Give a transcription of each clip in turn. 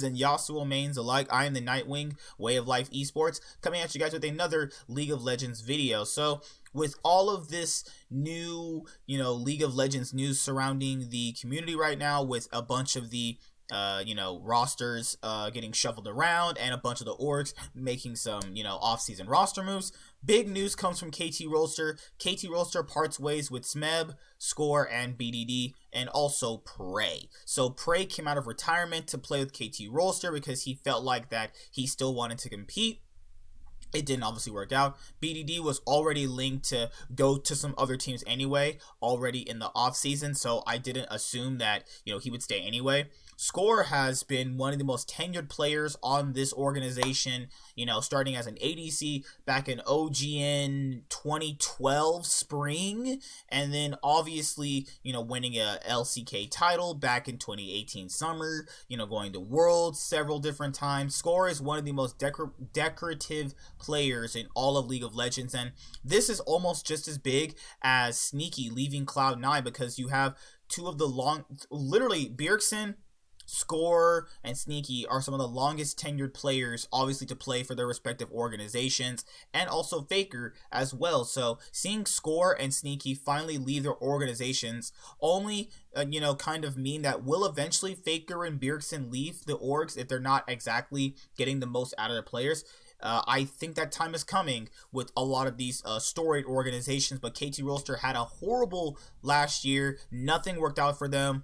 and Yasuo mains alike. I am the Nightwing, Way of Life Esports, coming at you guys with another League of Legends video. So, with all of this new, League of Legends news surrounding the community right now, with a bunch of the rosters getting shuffled around and a bunch of the orgs making some, off-season roster moves. Big news comes from KT Rolster. KT Rolster parts ways with Smeb, Score, and BDD, and also Prey. So Prey came out of retirement to play with KT Rolster because he felt like that he still wanted to compete. It didn't obviously work out. BDD was already linked to go to some other teams anyway, already in the off season, so I didn't assume that, he would stay anyway. Score has been one of the most tenured players on this organization, starting as an ADC back in OGN 2012 spring, and then obviously, winning a LCK title back in 2018 summer, going to Worlds several different times. Score is one of the most decorative players in all of League of Legends, and this is almost just as big as Sneaky leaving Cloud9, because you have two of the literally Bjergsen, Score, and Sneaky are some of the longest tenured players, obviously, to play for their respective organizations, and also Faker as well. So seeing Score and Sneaky finally leave their organizations only, kind of mean that will eventually Faker and Bjergsen leave the orgs if they're not exactly getting the most out of their players. I think that time is coming with a lot of these storied organizations, but KT Rolster had a horrible last year. Nothing worked out for them.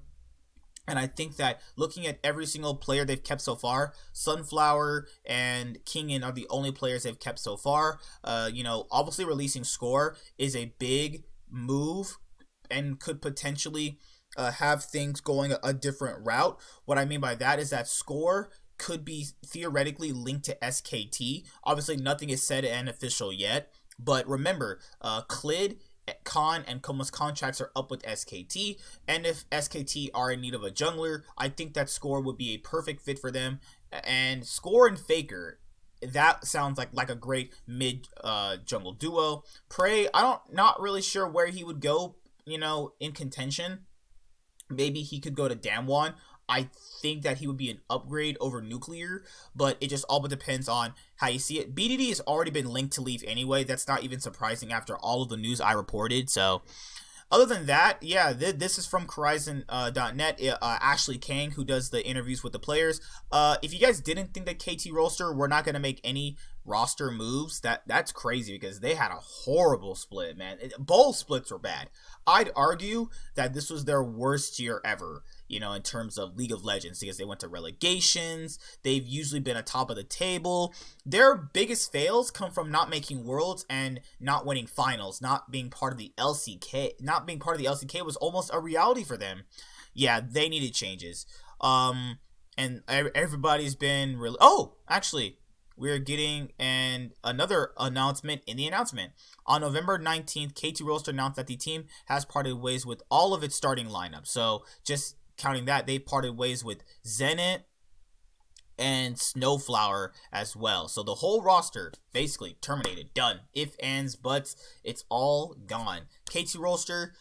And I think that looking at every single player they've kept so far, Sunflower and Kingin are the only players they've kept so far. Obviously releasing Score is a big move and could potentially have things going a different route. What I mean by that is that Score could be theoretically linked to SKT. Obviously, nothing is said and official yet. But remember, Clid, Khan, and Koma's contracts are up with SKT, and if SKT are in need of a jungler, I think that Score would be a perfect fit for them. And Score and Faker, that sounds like a great mid jungle duo. Prey, not really sure where he would go, in contention. Maybe he could go to Damwon. I think that he would be an upgrade over Nuclear, but it just all but depends on how you see it. BDD has already been linked to leave anyway. That's not even surprising after all of the news I reported. So, other than that, yeah, this is from Horizon.net. Ashley Kang, who does the interviews with the players. If you guys didn't think that KT Rolster were not going to make any roster moves, that's crazy, because they had a horrible split, man. Both splits were bad. I'd argue that this was their worst year ever, in terms of League of Legends, because they went to relegations. They've usually been atop of the table. Their biggest fails come from not making Worlds and not winning finals, not being part of the LCK. Not being part of the LCK was almost a reality for them. Yeah, they needed changes. And everybody's been really... Oh, actually, we're getting another announcement in the announcement. On November 19th, KT Rolster announced that the team has parted ways with all of its starting lineup. So, just counting that, they parted ways with Zenit and Snowflower as well. So, the whole roster basically terminated, done. If, ands, buts, it's all gone. KT Rolster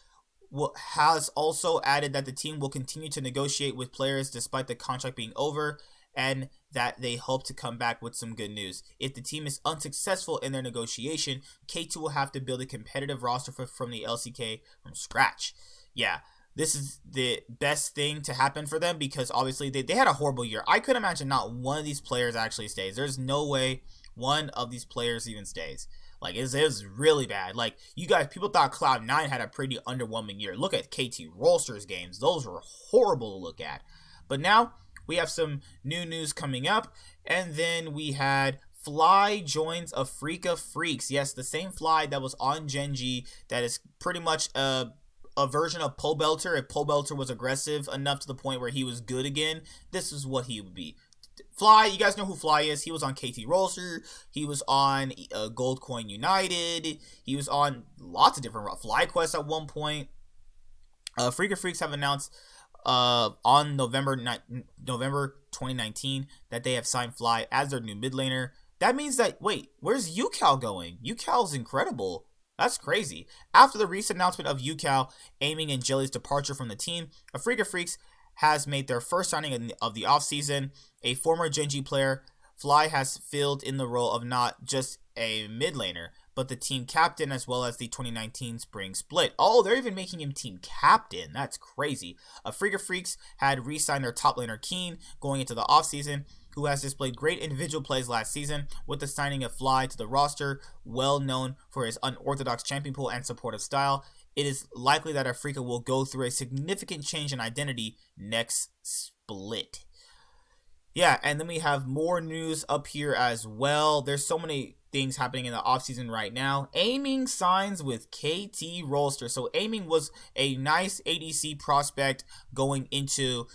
has also added that the team will continue to negotiate with players despite the contract being over, and that they hope to come back with some good news. If the team is unsuccessful in their negotiation, K2 will have to build a competitive roster from the LCK from scratch. Yeah, this is the best thing to happen for them, because obviously they had a horrible year. I could imagine not one of these players actually stays. There's no way one of these players even stays. Like, it was really bad. Like, you guys, people thought Cloud9 had a pretty underwhelming year. Look at KT Rolster's games. Those were horrible to look at. But now we have some new news coming up, and then we had Fly joins Afrika Freaks. Yes, the same Fly that was on Genji, that is pretty much a version of Pole Belter. If Pole Belter was aggressive enough to the point where he was good again, this is what he would be. Fly, you guys know who Fly is. He was on KT Rolster. He was on Gold Coin United. He was on lots of different Fly Quests at one point. Afrika Freaks have announced on November 2019 that they have signed Fly as their new mid laner. That means that, wait, where's Yucal going? Yucal's incredible. That's crazy. After the recent announcement of Yucal aiming in Jelly's departure from the team, Afrika Freaks has made their first signing of the offseason. A former Genji player, Fly has filled in the role of not just a mid laner, but the team captain as well as the 2019 spring split. Oh, they're even making him team captain. That's crazy. Freak of Freaks had re-signed their top laner Keen going into the offseason, who has displayed great individual plays last season with the signing of Fly to the roster, well known for his unorthodox champion pool and supportive style. It is likely that Afrika will go through a significant change in identity next split. Yeah, and then we have more news up here as well. There's so many things happening in the offseason right now. Aiming signs with KT Rolster. So Aiming was a nice ADC prospect going into,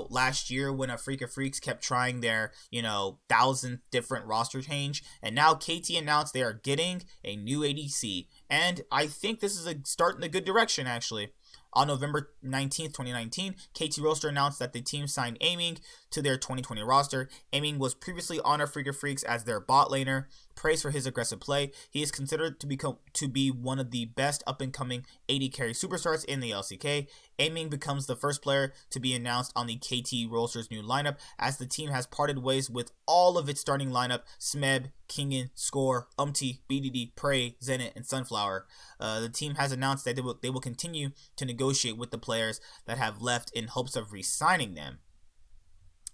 last year when Freak Freaks kept trying their, 1,000 different roster change. And now KT announced they are getting a new ADC. And I think this is a start in a good direction, actually. On November 19th, 2019, KT Rolster announced that the team signed Aiming to their 2020 roster. Aiming was previously on Freak of Freaks as their bot laner. Praised for his aggressive play, he is considered to be one of the best up-and-coming AD carry superstars in the LCK. Aiming becomes the first player to be announced on the KT Rolster's new lineup, as the team has parted ways with all of its starting lineup: Smeb, Kingen, Score, Umti, BDD, Prey, Zenit, and Sunflower. The team has announced that they will continue to negotiate with the players that have left in hopes of re-signing them.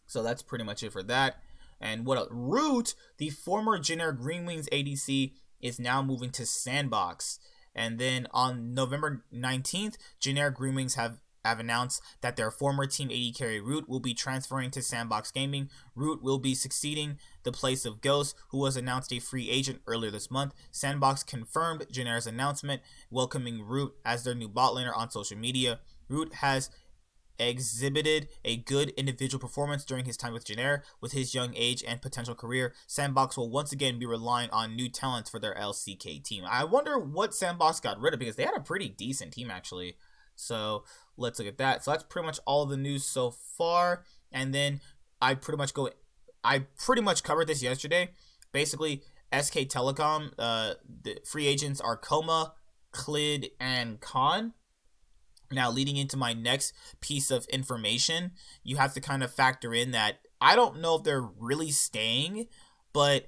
So that's pretty much it for that. And what else? Root, the former generic Green Wings ADC, is now moving to Sandbox. And then on November 19th, generic Green Wings have announced that their former team AD carry Root will be transferring to Sandbox Gaming. Root will be succeeding the place of Ghost, who was announced a free agent earlier this month. Sandbox confirmed Generic's announcement, welcoming Root as their new bot laner on social media. Root has exhibited a good individual performance during his time with Generic. With his young age and potential career, Sandbox will once again be relying on new talents for their LCK team. I wonder what Sandbox got rid of, because they had a pretty decent team, actually. So let's look at that. So that's pretty much all of the news so far. And then I pretty much covered this yesterday. Basically, SK Telecom, the free agents are Koma, Klid, and Khan. Now, leading into my next piece of information, you have to kind of factor in that I don't know if they're really staying, but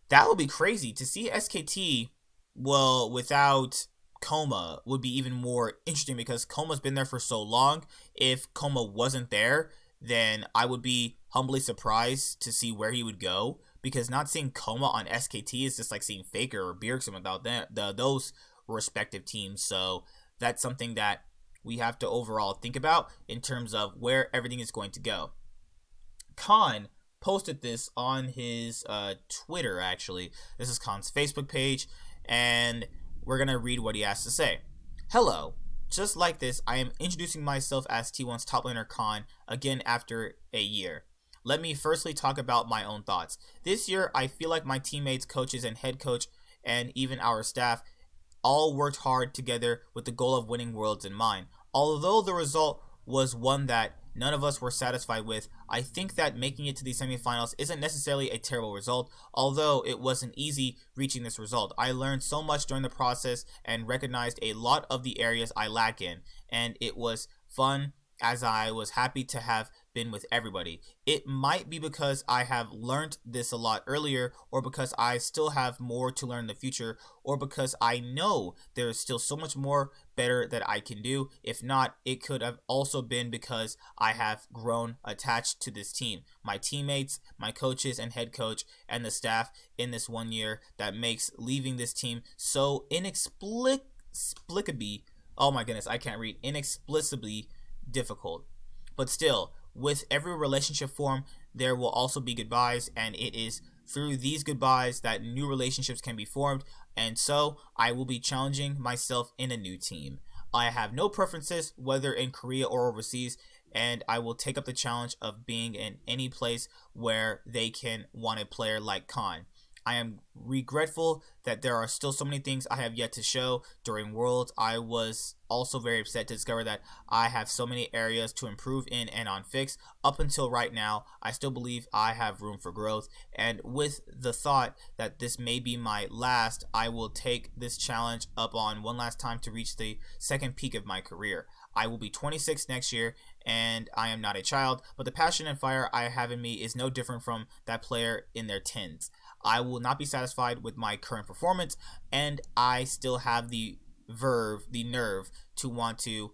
that would be crazy. To see SKT, well, without Koma would be even more interesting, because Koma's been there for so long. If Koma wasn't there, then I would be humbly surprised to see where he would go, because not seeing Koma on SKT is just like seeing Faker or Bjergsen without those respective teams. So that's something that we have to overall think about in terms of where everything is going to go. Khan posted this on his Twitter, actually. This is Khan's Facebook page, and we're going to read what he has to say. Hello. Just like this, I am introducing myself as T1's top laner Khan again after a year. Let me firstly talk about my own thoughts. This year, I feel like my teammates, coaches, and head coach, and even our staff all worked hard together with the goal of winning Worlds in mind. Although the result was one that none of us were satisfied with, I think that making it to the semifinals isn't necessarily a terrible result. Although it wasn't easy reaching this result, I learned so much during the process and recognized a lot of the areas I lack in, and it was fun, as I was happy to have been with everybody. It might be because I have learned this a lot earlier, or because I still have more to learn in the future, or because I know there is still so much more better that I can do. If not, it could have also been because I have grown attached to this team, my teammates, my coaches and head coach, and the staff in this 1 year that makes leaving this team so inexplicably, oh my goodness, I can't read, inexplicably difficult. But still, with every relationship form, there will also be goodbyes, and it is through these goodbyes that new relationships can be formed, and so I will be challenging myself in a new team. I have no preferences, whether in Korea or overseas, and I will take up the challenge of being in any place where they can want a player like Khan. I am regretful that there are still so many things I have yet to show during Worlds. I was also very upset to discover that I have so many areas to improve in and on fix. Up until right now, I still believe I have room for growth, and with the thought that this may be my last, I will take this challenge up on one last time to reach the second peak of my career. I will be 26 next year, and I am not a child, but the passion and fire I have in me is no different from that player in their tens. I will not be satisfied with my current performance, and I still have the nerve to want to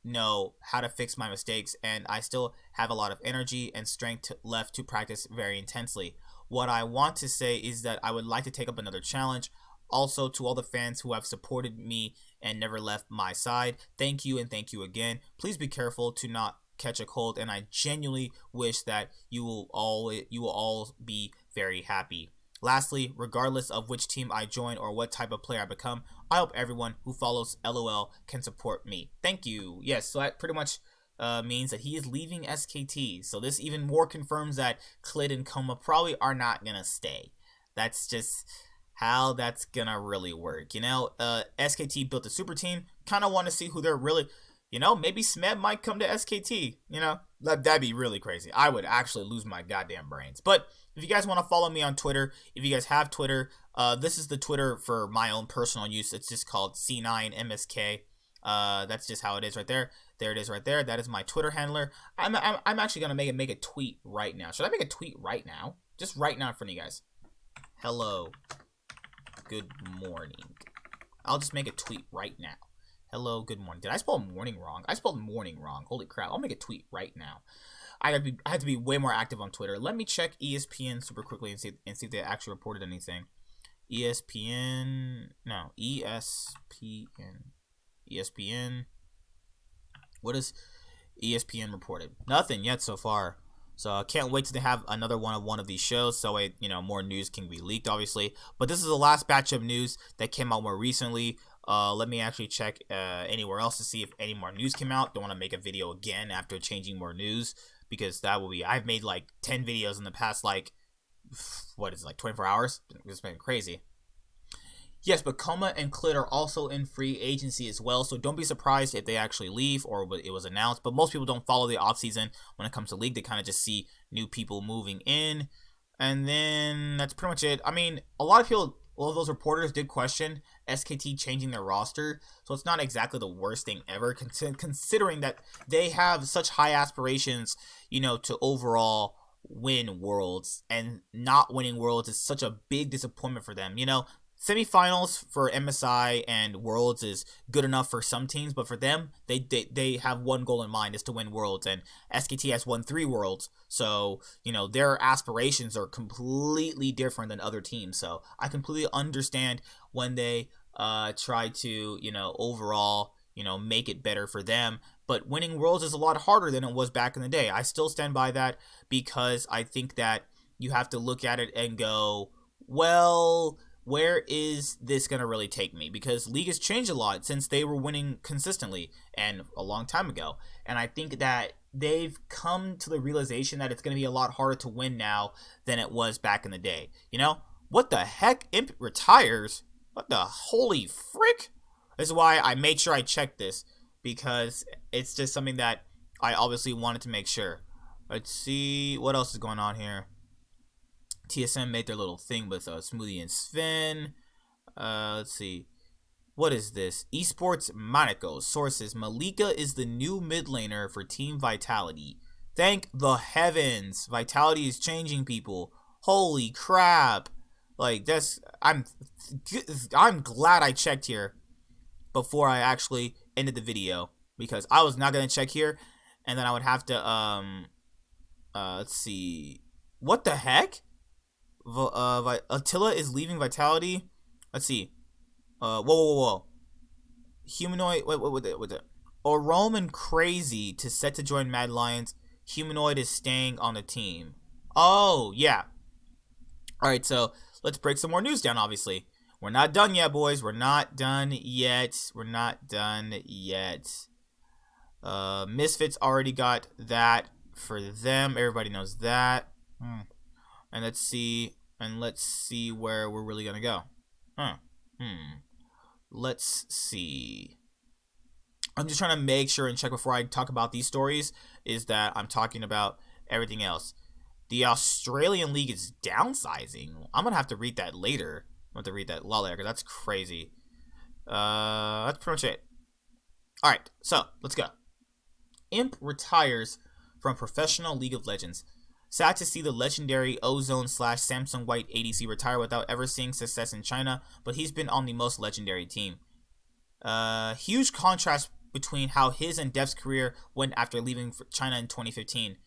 know how to fix my mistakes, and I still have a lot of energy and strength left to practice very intensely. What I want to say is that I would like to take up another challenge. Also, to all the fans who have supported me and never left my side, thank you and thank you again. Please be careful to not catch a cold, and I genuinely wish that you will all be very happy. Lastly, regardless of which team I join or what type of player I become, I hope everyone who follows LOL can support me. Thank you. Yes, so that pretty much means that he is leaving SKT. So this even more confirms that Clit and Coma probably are not going to stay. That's just how that's gonna really work. SKT built a super team. Kind of want to see who they're really, maybe Smed might come to SKT. That'd be really crazy. I would actually lose my goddamn brains. But if you guys want to follow me on Twitter, if you guys have Twitter, this is the Twitter for my own personal use. It's just called C9MSK. That's just how it is right there. There it is right there. That is my Twitter handler. I'm actually gonna make a tweet right now. Should I make a tweet right now? Just right now in front of you guys. Hello. Good morning. I'll just make a tweet right now. Hello, good morning. Did I spell morning wrong? I spelled morning wrong. Holy crap. I'll make a tweet right now. I have to be way more active on Twitter. Let me check ESPN super quickly and see if they actually reported anything. ESPN. What is ESPN reported? Nothing yet so far. So I can't wait till they have another one of these shows, so more news can be leaked, obviously. But this is the last batch of news that came out more recently. Let me actually check anywhere else to see if any more news came out. Don't want to make a video again after changing more news, because that will be. I've made like 10 videos in the past 24 hours. It's been crazy. Yes, but Coma and Clit are also in free agency as well, so don't be surprised if they actually leave or it was announced. But most people don't follow the offseason when it comes to league. They kind of just see new people moving in, and then that's pretty much it. I mean, a lot of those reporters did question SKT changing their roster, so it's not exactly the worst thing ever, considering that they have such high aspirations, to overall win Worlds, and not winning Worlds is such a big disappointment for them. Semifinals for MSI and Worlds is good enough for some teams, but for them, they have one goal in mind, is to win Worlds, and SKT has won 3 Worlds, so, their aspirations are completely different than other teams, so I completely understand when they try to, overall, make it better for them, but winning Worlds is a lot harder than it was back in the day. I still stand by that, because I think that you have to look at it and go, well, where is this going to really take me? Because League has changed a lot since they were winning consistently and a long time ago. And I think that they've come to the realization that it's going to be a lot harder to win now than it was back in the day. What the heck? Imp retires? What the holy frick? This is why I made sure I checked this, because it's just something that I obviously wanted to make sure. Let's see what else is going on here. TSM made their little thing with Smoothie and Sven. Let's see. What is this? Esports Monaco. Sources. Malika is the new mid laner for Team Vitality. Thank the heavens. Vitality is changing people. Holy crap. I'm glad I checked here before I actually ended the video, because I was not going to check here, and then I would have to, let's see. What the heck? Attila is leaving Vitality. Let's see. Whoa. Humanoid. Wait. Orome and Crazy set to join Mad Lions. Humanoid is staying on the team. Oh, yeah. Alright, so let's break some more news down, obviously. We're not done yet, boys. We're not done yet. Misfits already got that for them. Everybody knows that. And let's see where we're really gonna go. Let's see. I'm just trying to make sure and check before I talk about these stories is that I'm talking about everything else. The Australian League is downsizing. I'm gonna have to read that later. I'm gonna have to read that a lot later, because that's crazy. That's pretty much it. Alright, so let's go. Imp retires from professional League of Legends. Sad to see the legendary Ozone slash Samsung White ADC retire without ever seeing success in China, but he's been on the most legendary team. Huge contrast between how his and Dev's career went after leaving China in 2015.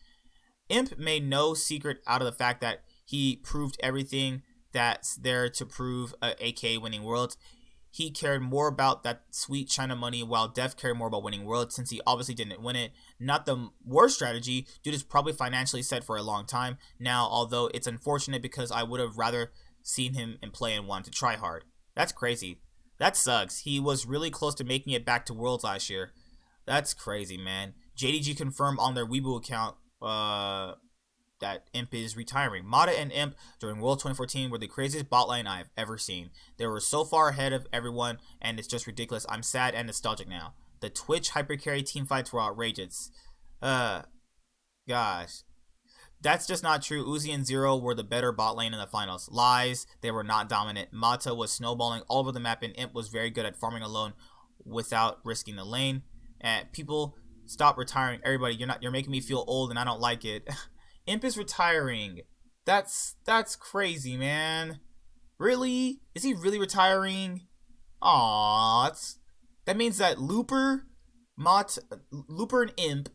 Imp made no secret out of the fact that he proved everything that's there to prove, aka winning worlds. He cared more about that sweet China money, while Dev cared more about winning worlds, since he obviously didn't win it. Not the worst strategy. Dude is probably financially set for a long time now, although it's unfortunate because I would have rather seen him and play and wanted to try hard. That's crazy. That sucks. He was really close to making it back to worlds last year. That's crazy, man. JDG confirmed on their Weibo account that Imp is retiring. Mata and Imp during World 2014 were the craziest bot lane I've ever seen. They were so far ahead of everyone, and it's just ridiculous. I'm sad and nostalgic now. The Twitch hypercarry team fights were outrageous. Gosh. That's just not true. Uzi and Zero were the better bot lane in the finals. Lies, they were not dominant. Mata was snowballing all over the map, and Imp was very good at farming alone without risking the lane. And people, stop retiring. Everybody, you're making me feel old, and I don't like it. Imp is retiring. That's crazy, man. Really? Is he really retiring? Aww, that means that Looper and Imp,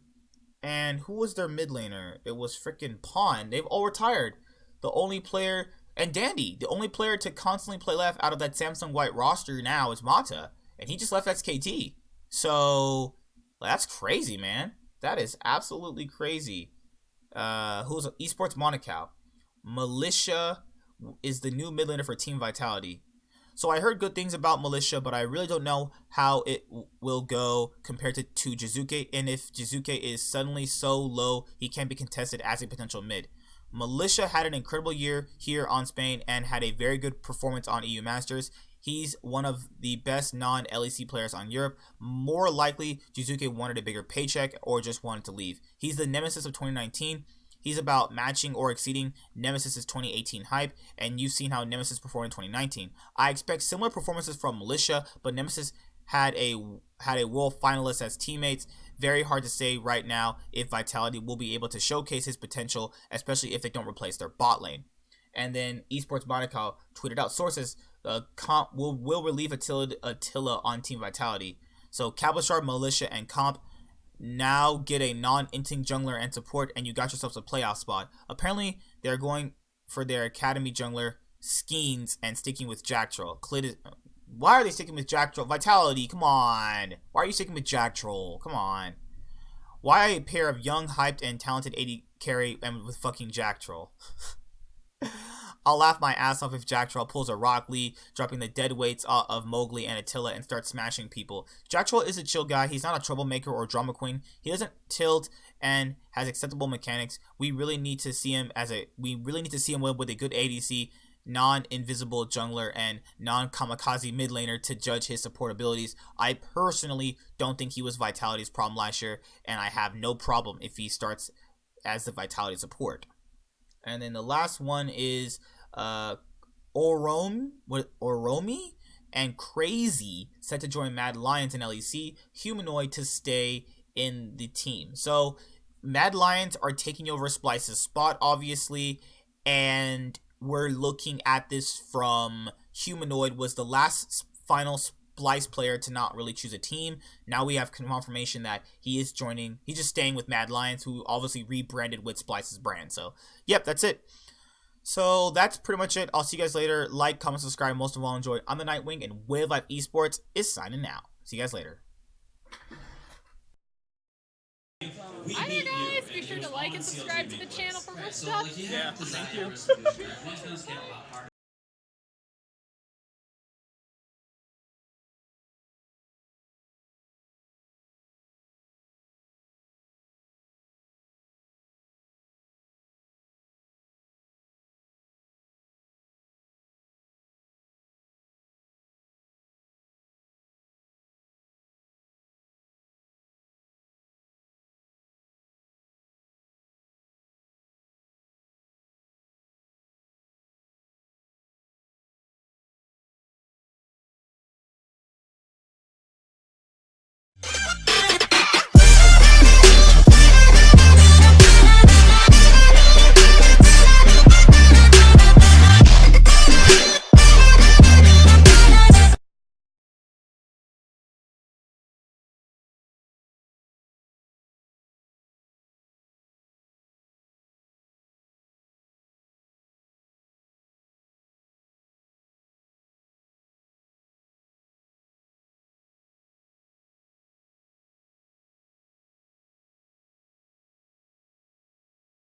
and who was their mid laner? It was freaking Pawn. They've all retired. The only player, and Dandy, the only player to constantly play left out of that Samsung White roster now is Mata, and he just left SKT. So that's crazy, man. That is absolutely crazy. Who's Esports Monaco? Militia is the new mid laner for Team Vitality. So I heard good things about Militia, but I really don't know how it will go compared to Jizuke, and if Jizuke is suddenly so low he can't be contested as a potential mid. Militia had an incredible year here on Spain and had a very good performance on EU Masters. He's one of the best non-LEC players on Europe. More likely, Jizuke wanted a bigger paycheck or just wanted to leave. He's the nemesis of 2019. He's about matching or exceeding Nemesis's 2018 hype, and you've seen how Nemesis performed in 2019. I expect similar performances from Militia, but Nemesis had a world finalist as teammates. Very hard to say right now if Vitality will be able to showcase his potential, especially if they don't replace their bot lane. And then Esports Monaco tweeted out sources, Comp will relieve Attila on Team Vitality. So Cableshard, Militia, and Comp now get a non-inting jungler and support, and you got yourselves a playoff spot. Apparently, they're going for their academy jungler, Skeens, and sticking with Jack Troll. Why are they sticking with Jack Troll? Vitality, come on. Why are you sticking with Jack Troll? Come on. Why a pair of young, hyped, and talented AD carry and with fucking Jack Troll? I'll laugh my ass off if Jack Troll pulls a Rock Lee, dropping the dead weights of Mowgli and Attila and starts smashing people. Jack Troll is a chill guy. He's not a troublemaker or drama queen. He doesn't tilt and has acceptable mechanics. We really need to see him with a good ADC, non-invisible jungler, and non-kamikaze mid laner to judge his support abilities. I personally don't think he was Vitality's problem last year, and I have no problem if he starts as the Vitality support. And then the last one is Oromi and Crazy set to join Mad Lions in LEC, Humanoid to stay in the team. So Mad Lions are taking over Splice's spot, obviously, and we're looking at this from Humanoid was the last final Splice player to not really choose a team. Now we have confirmation that he's just staying with Mad Lions, who obviously rebranded with Splice's brand. So, yep, that's it. So that's pretty much it. I'll see you guys later. Like, comment, subscribe. Most of all, enjoy. I'm the Nightwing, and Wave Life Esports is signing out. See you guys later. Hi there, guys. Be sure to like and subscribe to the channel for more stuff. Yeah, thank you.